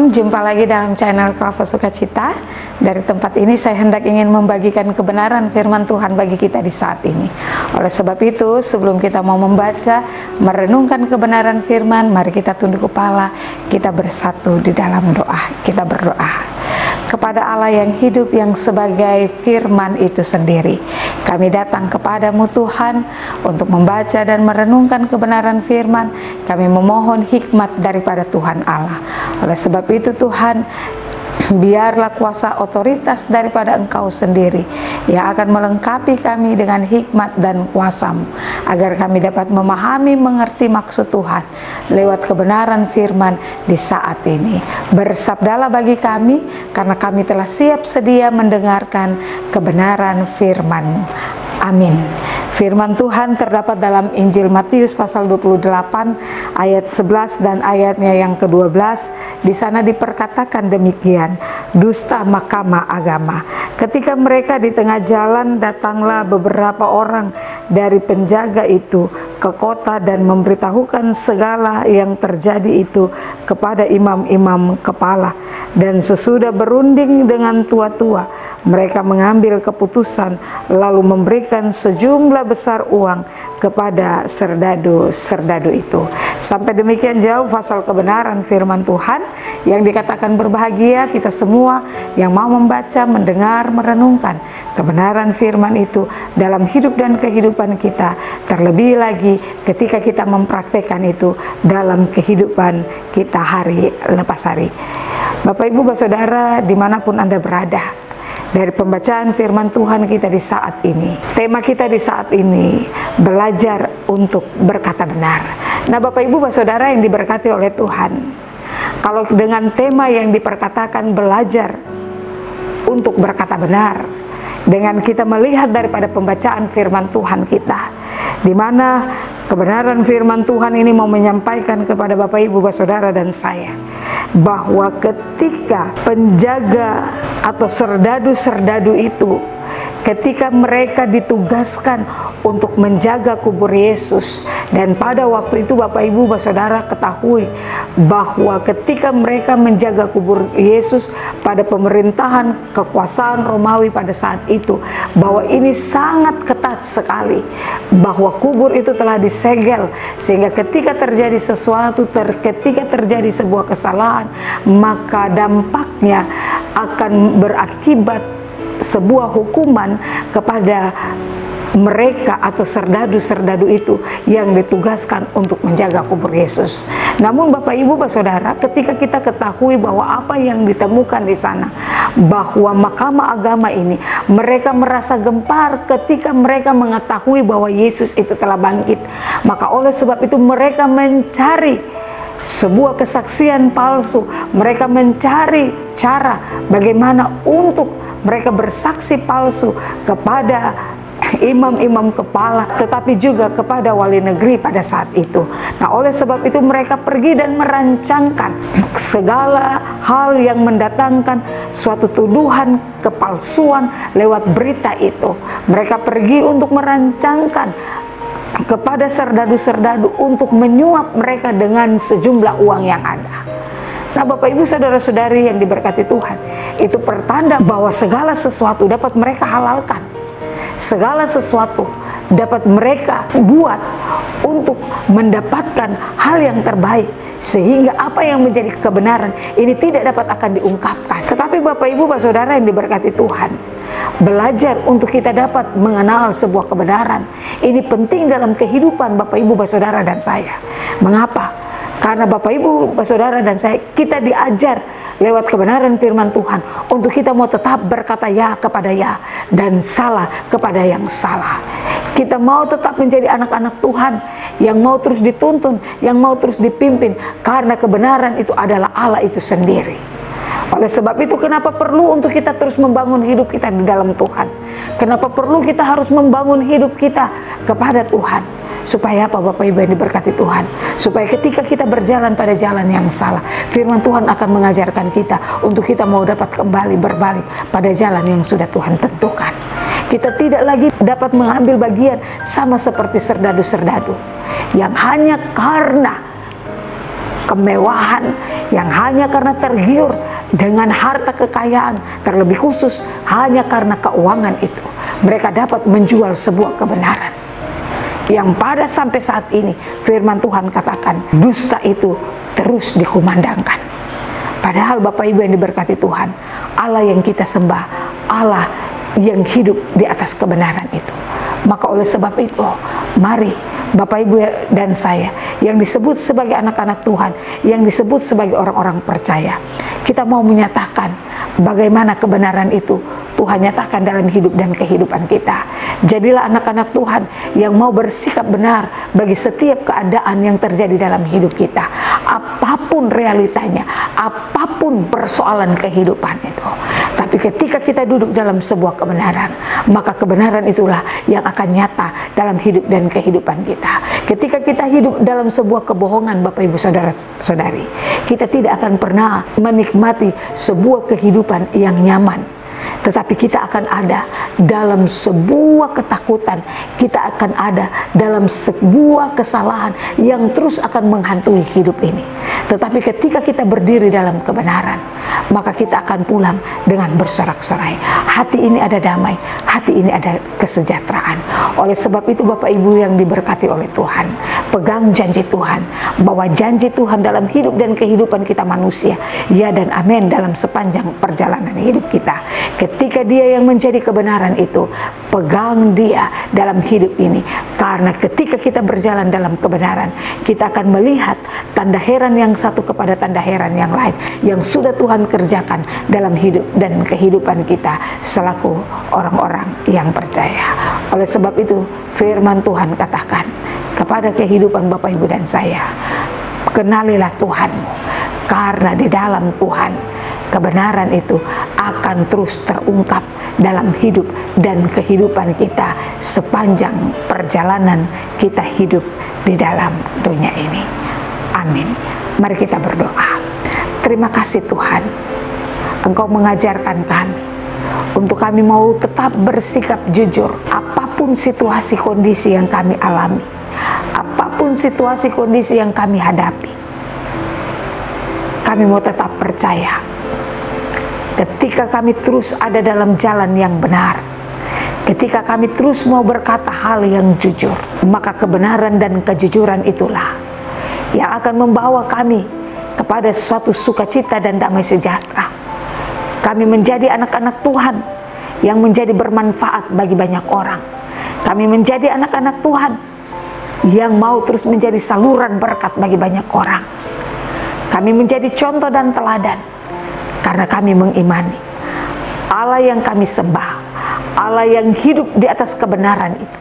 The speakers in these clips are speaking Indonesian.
Shalom, jumpa lagi dalam channel Klava Sukacita. Dari tempat ini saya hendak ingin membagikan kebenaran firman Tuhan bagi kita di saat ini. Oleh sebab itu, sebelum kita mau membaca, merenungkan kebenaran firman, mari kita tunduk kepala, kita bersatu di dalam doa. Kita berdoa. Kepada Allah yang hidup, yang sebagai firman itu sendiri, kami datang kepadamu Tuhan untuk membaca dan merenungkan kebenaran firman. Kami memohon hikmat daripada Tuhan Allah. Oleh sebab itu Tuhan, biarlah kuasa otoritas daripada Engkau sendiri yang akan melengkapi kami dengan hikmat dan kuasa-Mu, agar kami dapat memahami, mengerti maksud Tuhan lewat kebenaran firman di saat ini. Bersabdalah bagi kami, karena kami telah siap sedia mendengarkan kebenaran firman-Mu. Amin. Firman Tuhan terdapat dalam Injil Matius pasal 28 ayat 11 dan ayatnya yang ke-12. Di sana diperkatakan demikian, dusta mahkamah agama. Ketika mereka di tengah jalan, datanglah beberapa orang dari penjaga itu ke kota dan memberitahukan segala yang terjadi itu kepada imam-imam kepala. Dan sesudah berunding dengan tua-tua, mereka mengambil keputusan lalu memberikan sejumlah besar uang kepada serdadu-serdadu itu. Sampai demikian jauh pasal kebenaran firman Tuhan yang dikatakan berbahagia kita semua yang mau membaca, mendengar, merenungkan kebenaran firman itu dalam hidup dan kehidupan kita, terlebih lagi ketika kita mempraktekkan itu dalam kehidupan kita hari lepas hari. Bapak Ibu Saudara dimanapun Anda berada, dari pembacaan firman Tuhan kita di saat ini, tema kita di saat ini belajar untuk berkata benar. Nah Bapak Ibu Saudara yang diberkati oleh Tuhan, kalau dengan tema yang diperkatakan belajar untuk berkata benar, dengan kita melihat daripada pembacaan firman Tuhan kita, di mana kebenaran firman Tuhan ini mau menyampaikan kepada Bapak Ibu Saudara dan saya, bahwa ketika penjaga atau serdadu-serdadu itu, ketika mereka ditugaskan untuk menjaga kubur Yesus, dan pada waktu itu Bapak Ibu Saudara ketahui bahwa ketika mereka menjaga kubur Yesus pada pemerintahan kekuasaan Romawi pada saat itu, bahwa ini sangat ketat sekali, bahwa kubur itu telah disegel, sehingga ketika terjadi sesuatu, ketika terjadi sebuah kesalahan, maka dampaknya akan berakibat sebuah hukuman kepada mereka atau serdadu-serdadu itu yang ditugaskan untuk menjaga kubur Yesus. Namun Bapak Ibu Saudara, ketika kita ketahui bahwa apa yang ditemukan di sana, bahwa mahkamah agama ini, mereka merasa gempar ketika mereka mengetahui bahwa Yesus itu telah bangkit. Maka oleh sebab itu mereka mencari sebuah kesaksian palsu. Mereka mencari cara bagaimana untuk mereka bersaksi palsu kepada imam-imam kepala, tetapi juga kepada wali negeri pada saat itu. Nah oleh sebab itu mereka pergi dan merancangkan segala hal yang mendatangkan suatu tuduhan kepalsuan lewat berita itu. Mereka pergi untuk merancangkan kepada serdadu-serdadu untuk menyuap mereka dengan sejumlah uang yang ada. Nah Bapak Ibu Saudara-saudari yang diberkati Tuhan, itu pertanda bahwa segala sesuatu dapat mereka halalkan, segala sesuatu dapat mereka buat untuk mendapatkan hal yang terbaik, sehingga apa yang menjadi kebenaran ini tidak dapat akan diungkapkan. Tetapi Bapak Ibu Saudara yang diberkati Tuhan, belajar untuk kita dapat mengenal sebuah kebenaran ini penting dalam kehidupan Bapak Ibu Saudara dan saya. Mengapa? Karena Bapak Ibu Saudara dan saya, kita diajar lewat kebenaran firman Tuhan untuk kita mau tetap berkata ya kepada ya dan salah kepada yang salah. Kita mau tetap menjadi anak-anak Tuhan yang mau terus dituntun, yang mau terus dipimpin, karena kebenaran itu adalah Allah itu sendiri. Oleh sebab itu kenapa perlu untuk kita terus membangun hidup kita di dalam Tuhan? Kenapa perlu kita harus membangun hidup kita kepada Tuhan? Supaya apa Bapak Ibu yang diberkati Tuhan? Supaya ketika kita berjalan pada jalan yang salah, firman Tuhan akan mengajarkan kita untuk kita mau dapat kembali berbalik pada jalan yang sudah Tuhan tentukan. Kita tidak lagi dapat mengambil bagian sama seperti serdadu-serdadu yang hanya karena kemewahan, yang hanya karena tergiur dengan harta kekayaan, terlebih khusus hanya karena keuangan itu, mereka dapat menjual sebuah kebenaran yang pada sampai saat ini firman Tuhan katakan dusta itu terus dikumandangkan. Padahal Bapak Ibu yang diberkati Tuhan, Allah yang kita sembah, Allah yang hidup di atas kebenaran itu. Maka oleh sebab itu, mari Bapak Ibu dan saya yang disebut sebagai anak-anak Tuhan, yang disebut sebagai orang-orang percaya, kita mau menyatakan bagaimana kebenaran itu Tuhan nyatakan dalam hidup dan kehidupan kita. Jadilah anak-anak Tuhan yang mau bersikap benar bagi setiap keadaan yang terjadi dalam hidup kita, apapun realitanya, apapun persoalan kehidupan itu. Tapi ketika kita duduk dalam sebuah kebenaran, maka kebenaran itulah yang akan nyata dalam hidup dan kehidupan kita. Ketika kita hidup dalam sebuah kebohongan, Bapak Ibu Saudara-saudari, kita tidak akan pernah menikmati sebuah kehidupan yang nyaman. Tetapi kita akan ada dalam sebuah ketakutan, kita akan ada dalam sebuah kesalahan yang terus akan menghantui hidup ini. Tetapi ketika kita berdiri dalam kebenaran, maka kita akan pulang dengan bersorak-sorai. Hati ini ada damai, hati ini ada kesejahteraan. Oleh sebab itu Bapak Ibu yang diberkati oleh Tuhan, pegang janji Tuhan, bahwa janji Tuhan dalam hidup dan kehidupan kita manusia, ya dan amin dalam sepanjang perjalanan hidup kita. Ketika dia yang menjadi kebenaran itu, pegang dia dalam hidup ini. Karena ketika kita berjalan dalam kebenaran, kita akan melihat tanda heran yang satu kepada tanda heran yang lain yang sudah Tuhan kerjakan dalam hidup dan kehidupan kita selaku orang-orang yang percaya. Oleh sebab itu firman Tuhan katakan kepada kehidupan Bapak Ibu dan saya, kenalilah Tuhanmu, karena di dalam Tuhan kebenaran itu akan terus terungkap dalam hidup dan kehidupan kita sepanjang perjalanan kita hidup di dalam dunia ini. Amin. Mari kita berdoa. Terima kasih Tuhan, Engkau mengajarkan kami untuk kami mau tetap bersikap jujur apapun situasi kondisi yang kami alami, apapun situasi kondisi yang kami hadapi. Kami mau tetap percaya ketika kami terus ada dalam jalan yang benar, ketika kami terus mau berkata hal yang jujur, maka kebenaran dan kejujuran itulah yang akan membawa kami kepada suatu sukacita dan damai sejahtera. Kami menjadi anak-anak Tuhan yang menjadi bermanfaat bagi banyak orang. Kami menjadi anak-anak Tuhan yang mau terus menjadi saluran berkat bagi banyak orang. Kami menjadi contoh dan teladan karena kami mengimani Allah yang kami sembah, Allah yang hidup di atas kebenaran itu,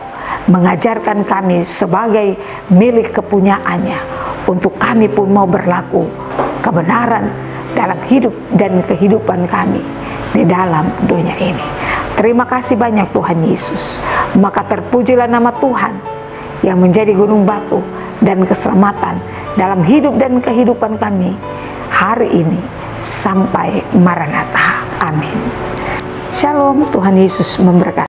mengajarkan kami sebagai milik kepunyaannya untuk kami pun mau berlaku kebenaran dalam hidup dan kehidupan kami di dalam dunia ini. Terima kasih banyak Tuhan Yesus. Maka terpujilah nama Tuhan yang menjadi gunung batu dan keselamatan dalam hidup dan kehidupan kami hari ini sampai Maranatha. Amin. Shalom, Tuhan Yesus memberkati.